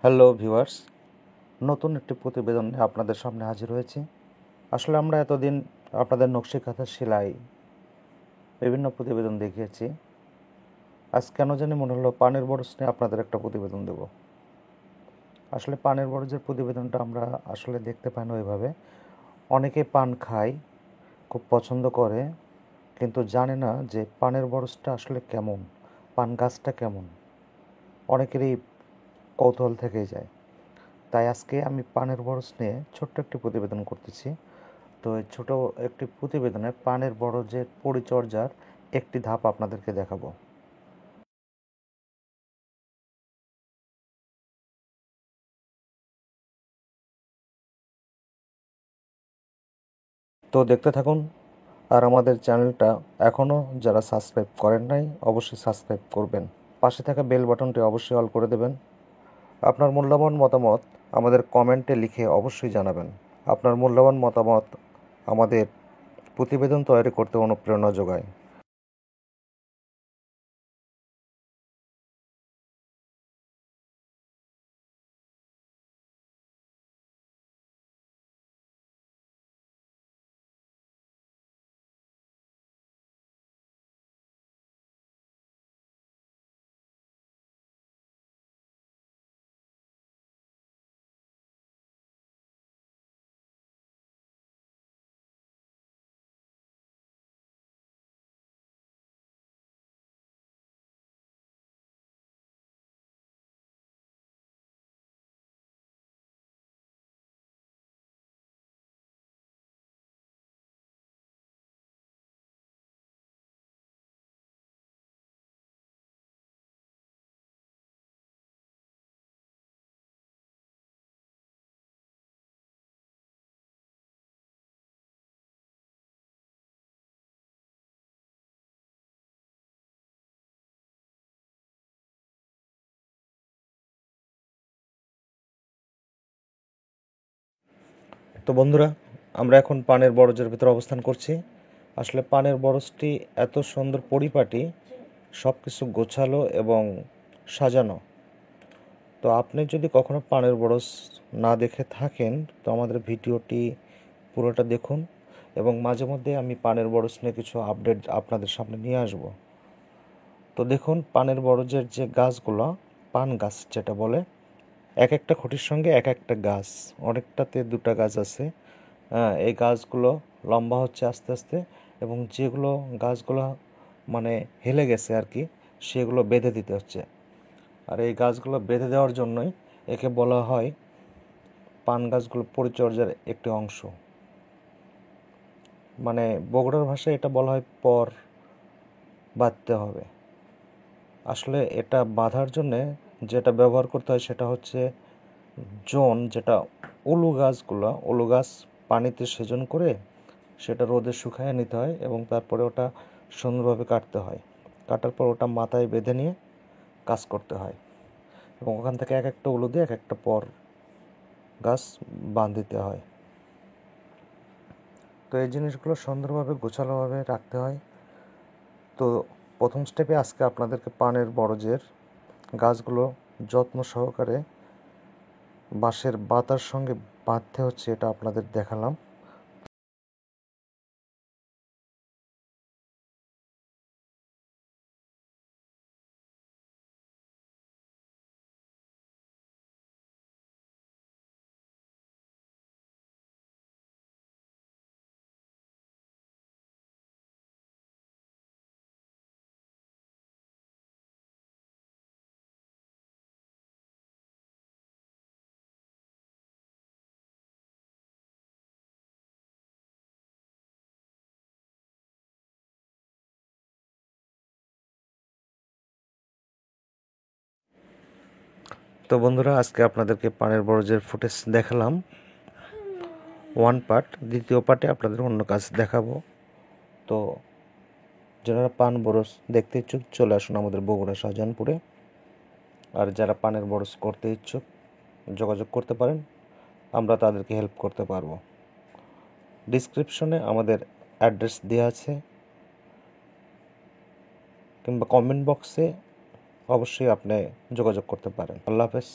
Hello viewers, নতুন একটি প্রতিবেদন নিয়ে আপনাদের সামনে হাজির হয়েছি। আসলে আমরা এতদিন আপনাদের নকশি কাঁথা সেলাই বিভিন্ন প্রতিবেদন দেখিয়েছি। আজ কেন জানি মনে হলো পানের বরজ নিয়ে আপনাদের একটা প্রতিবেদন দেব। আসলে পানের বরজের প্রতিবেদনটা আমরা আসলে দেখতে পাই না ওইভাবে। অনেকে পান খায়, খুব পছন্দ করে, কিন্তু জানে না যে পানের বরজটা আসলে কেমন, পান গাছটা কেমন। অনেকেরই কৌতূহল থেকেই যায়। তাই আজকে আমি পানের বরজ নিয়ে ছোট্ট একটি প্রতিবেদন করতেছি। তো এই ছোটো একটি প্রতিবেদনে পানের বরজের পরিচর্যার একটি ধাপ আপনাদেরকে দেখাবো। তো দেখতে থাকুন, আর আমাদের চ্যানেলটা এখনও যারা সাবস্ক্রাইব করেন নাই অবশ্যই সাবস্ক্রাইব করবেন। পাশে থাকা বেল বাটনটি অবশ্যই অল করে দেবেন। আপনার মূল্যবান মতামত আমাদের কমেন্টে লিখে অবশ্যই জানাবেন। আপনার মূল্যবান মতামত আমাদের প্রতিবেদন তৈরি করতে অনুপ্রেরণা যোগায়। তো বন্ধুরা, আমরা এখন পানের বরজের ভিতরে অবস্থান করছি। আসলে পানের বরজটি এত সুন্দর পরিপাটি, সব কিছু গোছালো এবং সাজানো। তো আপনি যদি কখনো পানের বরজ না দেখে থাকেন তো আমাদের ভিডিওটি পুরোটা দেখুন, এবং মাঝে মধ্যে আমি পানের বরজ নিয়ে কিছু আপডেট আপনাদের সামনে নিয়ে আসব। তো দেখুন, পানের বরজের যে গাছগুলো, পান গাছ যেটা বলে, এক একটা খুঁটির সঙ্গে এক একটা গাছ, অনেকটাতে দুটা গাছ আছে। হ্যাঁ, এই গাছগুলো লম্বা হচ্ছে আস্তে আস্তে, এবং যেগুলো গাছগুলো মানে হেলে গেছে আর কি, সেগুলো বেঁধে দিতে হচ্ছে। আর এই গাছগুলো বেঁধে দেওয়ার জন্যই একে বলা হয় পান গাছগুলো পরিচর্যার একটি অংশ। মানে বগুড়ার ভাষায় এটা বলা হয় পর বাঁধতে হবে। আসলে এটা বাঁধার জন্যে যেটা ব্যবহার করতে হয় সেটা হচ্ছে যেটা উলু গাছ পানিতে সেচন করে সেটা রোদে শুকায় নিতে হয়, এবং তারপরে ওটা সুন্দরভাবে কাটতে হয়। কাটার পর ওটা মাথায় বেঁধে নিয়ে কাজ করতে হয়, এবং ওখান থেকে এক একটা উলু দিয়ে এক একটা পর গাছ বাঁধিতে হয়। তো এই জিনিসগুলো সুন্দরভাবে গোছালোভাবে রাখতে হয়। তো প্রথম স্টেপে আজকে আপনাদেরকে পানের বরজের গাছগুলো যত্ন সহকারে বাঁশের বাতার সঙ্গে বাঁধতে হচ্ছে, এটা আপনাদের দেখালাম। তো বন্ধুরা, আজকে আপনাদেরকে পানের বরজের ফুটেজ দেখালাম ওয়ান পার্ট। দ্বিতীয় পার্টে আপনাদের অন্য কাজ দেখাবো। তো যারা পান বরজ দেখতে ইচ্ছুক চলে আসুন আমাদের বগুড়া শাহজাহানপুরে। আর যারা পানের বরজ করতে ইচ্ছুক যোগাযোগ করতে পারেন, আমরা তাদেরকে হেল্প করতে পারবো। ডিসক্রিপশনে আমাদের অ্যাড্রেস দেওয়া আছে, কিংবা কমেন্ট বক্সে অবশ্যই আপনি যোগাযোগ করতে পারেন। আল্লাহ হাফেজ।